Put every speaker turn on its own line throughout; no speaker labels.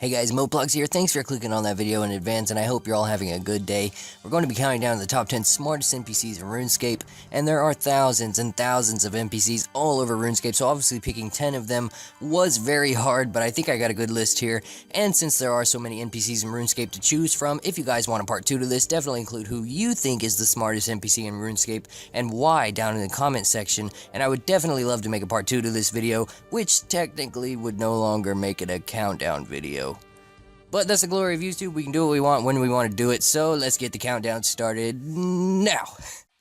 Hey guys, Moplugs here. Thanks for clicking on that video in advance, and I hope you're all having a good day. We're going to be counting down the top 10 smartest NPCs in RuneScape, and there are thousands and thousands of NPCs all over RuneScape, so obviously picking 10 of them was very hard, but I think I got a good list here. And since there are so many NPCs in RuneScape to choose from, if you guys want a part 2 to this, definitely include who you think is the smartest NPC in RuneScape and why down in the comment section, and I would definitely love to make a part 2 to this video, which technically would no longer make it a countdown video. But that's the glory of YouTube. We can do what we want when we want to do it. So let's get the countdown started now.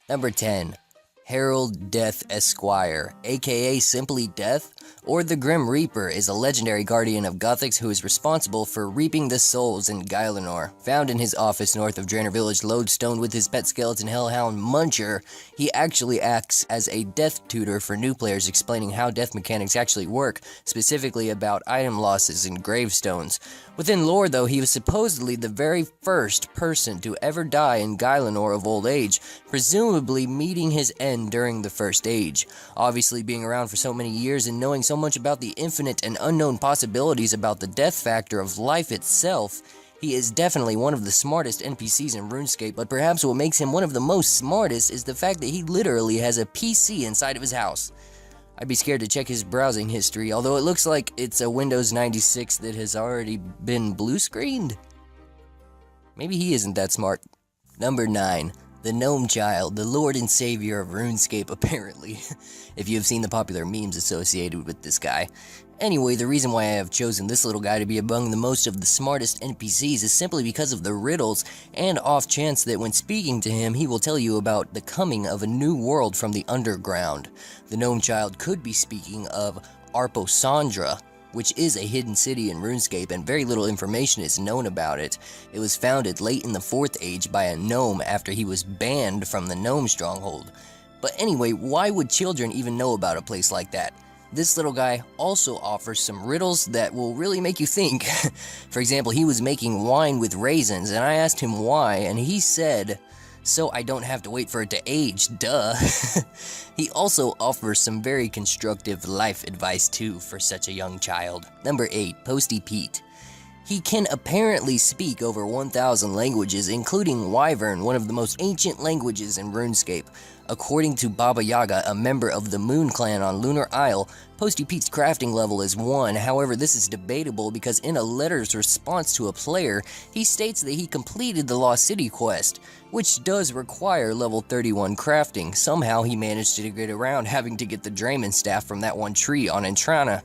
Number 10. Herald Death Esquire, aka simply Death, or the Grim Reaper, is a legendary guardian of Gothics who is responsible for reaping the souls in Gielinor. Found in his office north of Draenor Village Lodestone with his pet skeleton Hellhound Muncher, he actually acts as a death tutor for new players, explaining how death mechanics actually work, specifically about item losses and gravestones. Within lore, though, he was supposedly the very first person to ever die in Gielinor of old age, presumably meeting his end during the First Age. Obviously, being around for so many years and knowing so much about the infinite and unknown possibilities about the death factor of life itself, he is definitely one of the smartest NPCs in RuneScape, but perhaps what makes him one of the most smartest is the fact that he literally has a PC inside of his house. I'd be scared to check his browsing history, although it looks like it's a Windows 96 that has already been blue screened. Maybe he isn't that smart. Number 9. The Gnome Child, the Lord and Savior of RuneScape, apparently, if you have seen the popular memes associated with this guy. Anyway, the reason why I have chosen this little guy to be among the most of the smartest NPCs is simply because of the riddles, and off chance that when speaking to him, he will tell you about the coming of a new world from the underground. The Gnome Child could be speaking of Arposandra, which is a hidden city in RuneScape, and very little information is known about it. It was founded late in the 4th Age by a gnome after he was banned from the gnome stronghold. But anyway, why would children even know about a place like that? This little guy also offers some riddles that will really make you think. For example, he was making wine with raisins, and I asked him why, and he said, "So I don't have to wait for it to age, duh." He also offers some very constructive life advice too for such a young child. Number 8. Posty Pete. He can apparently speak over 1,000 languages, including Wyvern, one of the most ancient languages in RuneScape. According to Baba Yaga, a member of the Moon Clan on Lunar Isle, Posty Pete's crafting level is 1, however this is debatable because in a letter's response to a player, he states that he completed the Lost City quest, which does require level 31 crafting. Somehow he managed to get around having to get the Draymond staff from that one tree on Entrana.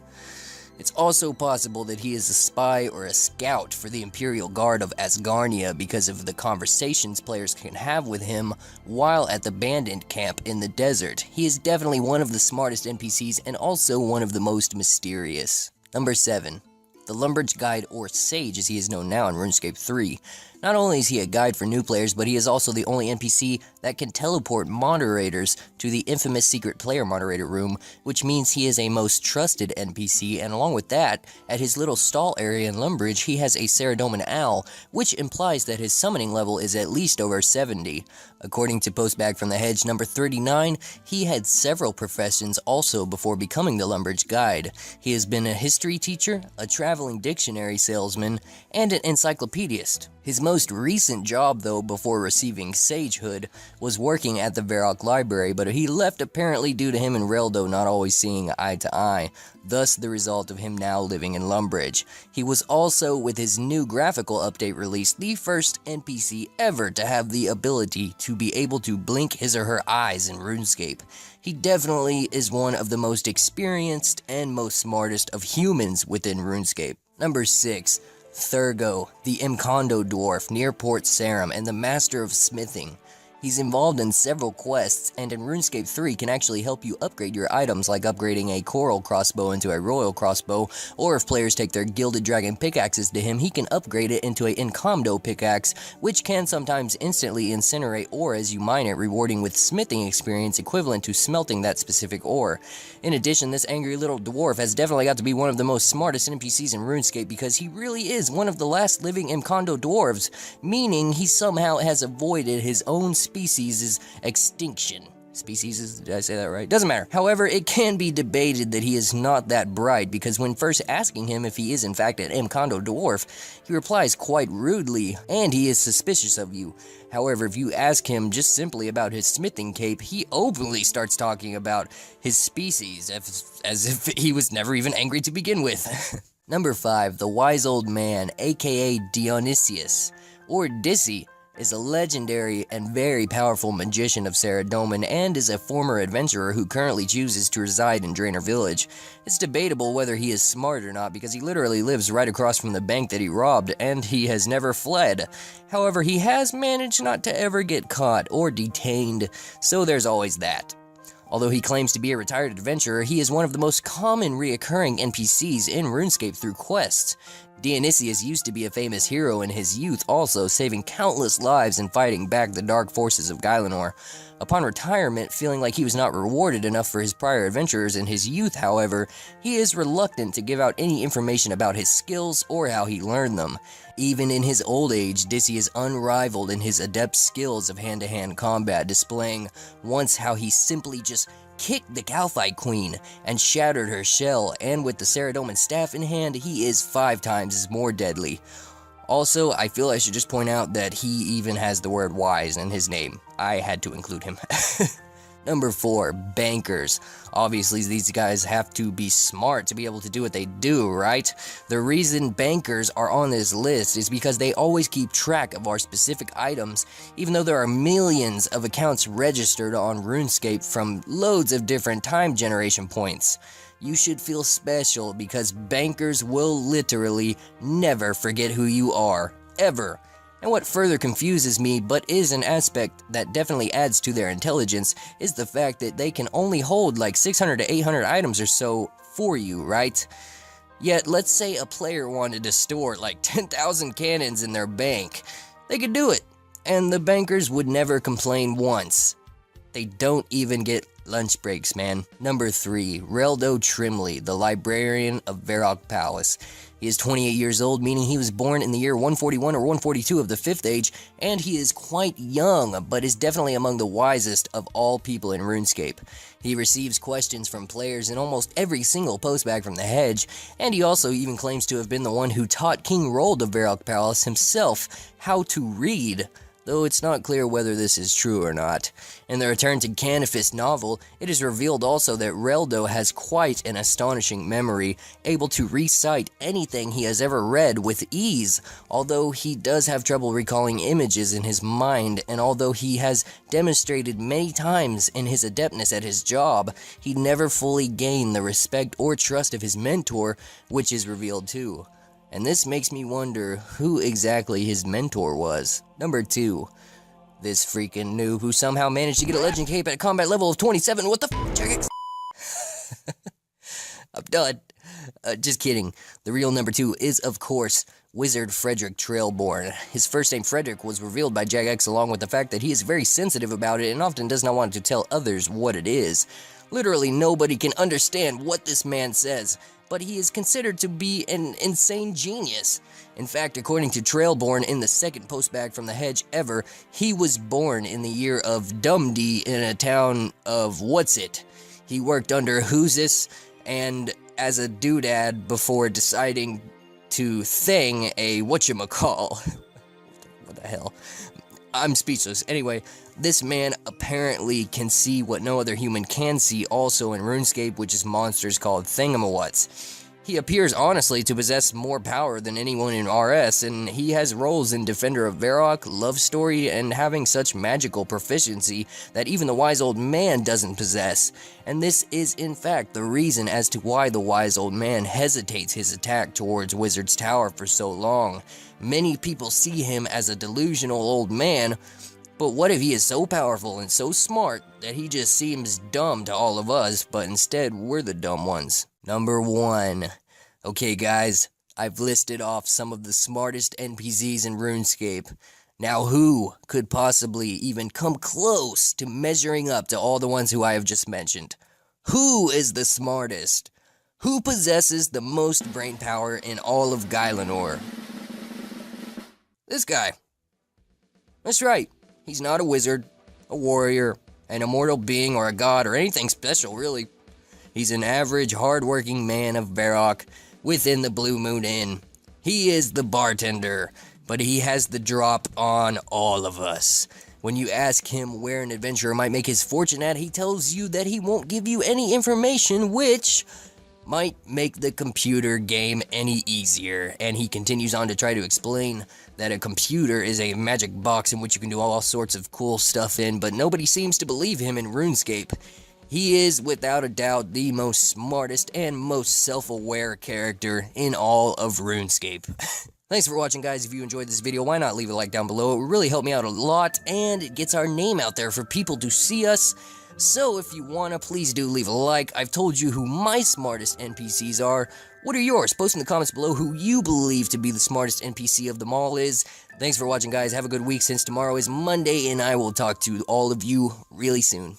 It's also possible that he is a spy or a scout for the Imperial Guard of Asgarnia because of the conversations players can have with him while at the bandit camp in the desert. He is definitely one of the smartest NPCs and also one of the most mysterious. Number 7. The Lumbridge Guide, or Sage as he is known now in RuneScape 3. Not only is he a guide for new players, but he is also the only NPC that can teleport moderators to the infamous secret player moderator room, which means he is a most trusted NPC, and along with that, at his little stall area in Lumbridge, he has a Ceradomin Owl, which implies that his summoning level is at least over 70. According to Postbag from the Hedge number 39, he had several professions also before becoming the Lumbridge Guide. He has been a history teacher, a traveling dictionary salesman, and an encyclopedist. His most recent job, though, before receiving sagehood, was working at the Varrock Library, but he left apparently due to him and Reldo not always seeing eye to eye, thus the result of him now living in Lumbridge. He was also, with his new graphical update release, the first NPC ever to have the ability to be able to blink his or her eyes in RuneScape. He definitely is one of the most experienced and most smartest of humans within RuneScape. Number 6. Thurgo, the Mkondo dwarf near Port Sarim and the master of smithing. He's involved in several quests, and in RuneScape 3 can actually help you upgrade your items, like upgrading a coral crossbow into a royal crossbow, or if players take their gilded dragon pickaxes to him, he can upgrade it into a Mkondo pickaxe, which can sometimes instantly incinerate ore as you mine it, rewarding with smithing experience equivalent to smelting that specific ore. In addition, this angry little dwarf has definitely got to be one of the most smartest NPCs in RuneScape because he really is one of the last living Mkondo dwarves, meaning he somehow has avoided his own species' extinction. Species, did I say that right? Doesn't matter. However, it can be debated that he is not that bright, because when first asking him if he is in fact an Mkondo dwarf, he replies quite rudely, and he is suspicious of you. However, if you ask him just simply about his smithing cape, he openly starts talking about his species, as if he was never even angry to begin with. Number 5, the Wise Old Man, aka Dionysius, or Dissy, is a legendary and very powerful magician of Saradomin and is a former adventurer who currently chooses to reside in Draenor Village. It's debatable whether he is smart or not, because he literally lives right across from the bank that he robbed, and he has never fled. However, he has managed not to ever get caught or detained, so there's always that. Although he claims to be a retired adventurer, he is one of the most common reoccurring NPCs in RuneScape through quests. Dionysius used to be a famous hero in his youth also, saving countless lives and fighting back the dark forces of Gailanor. Upon retirement, feeling like he was not rewarded enough for his prior adventures in his youth, however, he is reluctant to give out any information about his skills or how he learned them. Even in his old age, Dissy is unrivaled in his adept skills of hand-to-hand combat, displaying once how he simply just kicked the Calphite Queen and shattered her shell, and with the Saradomin staff in hand, he is 5 times more deadly. Also, I feel I should just point out that he even has the word wise in his name. I had to include him. Number 4, bankers. Obviously, these guys have to be smart to be able to do what they do, right? The reason bankers are on this list is because they always keep track of our specific items, even though there are millions of accounts registered on RuneScape from loads of different time generation points. You should feel special, because bankers will literally never forget who you are, ever. And what further confuses me, but is an aspect that definitely adds to their intelligence, is the fact that they can only hold like 600 to 800 items or so for you, right? Yet, let's say a player wanted to store like 10,000 cannons in their bank. They could do it, and the bankers would never complain once. They don't even get lunch breaks, man. Number 3, Reldo Trimley, the librarian of Varrock Palace. He is 28 years old, meaning he was born in the year 141 or 142 of the 5th Age, and he is quite young, but is definitely among the wisest of all people in RuneScape. He receives questions from players in almost every single postbag from the hedge, and he also even claims to have been the one who taught King Rold of Varrock Palace himself how to read, though it's not clear whether this is true or not. In the Return to Canifis novel, it is revealed also that Reldo has quite an astonishing memory, able to recite anything he has ever read with ease, although he does have trouble recalling images in his mind, and although he has demonstrated many times in his adeptness at his job, he never fully gained the respect or trust of his mentor, which is revealed too. And this makes me wonder who exactly his mentor was. Number 2, this freaking noob who somehow managed to get a legend cape at a combat level of 27. What the f***? I'm done. Just kidding. The real number 2 is, of course, Wizard Frederick Trailborn. His first name Frederick was revealed by Jagex, along with the fact that he is very sensitive about it and often does not want to tell others what it is. Literally nobody can understand what this man says, but he is considered to be an insane genius. In fact, according to Trailborn, in the second postbag from the hedge ever, he was born in the year of Dumdy in a town of What's-It. He worked under Who's-This and as a doodad before deciding to thing a whatchamacall. What the hell? I'm speechless. Anyway, this man apparently can see what no other human can see also in RuneScape, which is monsters called Thingamawhats. He appears honestly to possess more power than anyone in RS, and he has roles in Defender of Varrock, Love Story, and having such magical proficiency that even the Wise Old Man doesn't possess. And this is in fact the reason as to why the Wise Old Man hesitates his attack towards Wizard's Tower for so long. Many people see him as a delusional old man, but what if he is so powerful and so smart that he just seems dumb to all of us, but instead we're the dumb ones? Number 1. Okay guys, I've listed off some of the smartest NPCs in RuneScape. Now who could possibly even come close to measuring up to all the ones who I have just mentioned? Who is the smartest? Who possesses the most brain power in all of Gailanor? This guy. That's right. He's not a wizard, a warrior, an immortal being or a god or anything special, really. He's an average, hard-working man of Varrock within the Blue Moon Inn. He is the bartender, but he has the drop on all of us. When you ask him where an adventurer might make his fortune at, he tells you that he won't give you any information, which might make the computer game any easier. And he continues on to try to explain that a computer is a magic box in which you can do all sorts of cool stuff in, but nobody seems to believe him in RuneScape. He is, without a doubt, the most smartest and most self-aware character in all of RuneScape. Thanks for watching, guys. If you enjoyed this video, why not leave a like down below? It would really help me out a lot, and it gets our name out there for people to see us. So if you wanna, please do leave a like. I've told you who my smartest NPCs are. What are yours? Post in the comments below who you believe to be the smartest NPC of them all is. Thanks for watching, guys. Have a good week, since tomorrow is Monday, and I will talk to all of you really soon.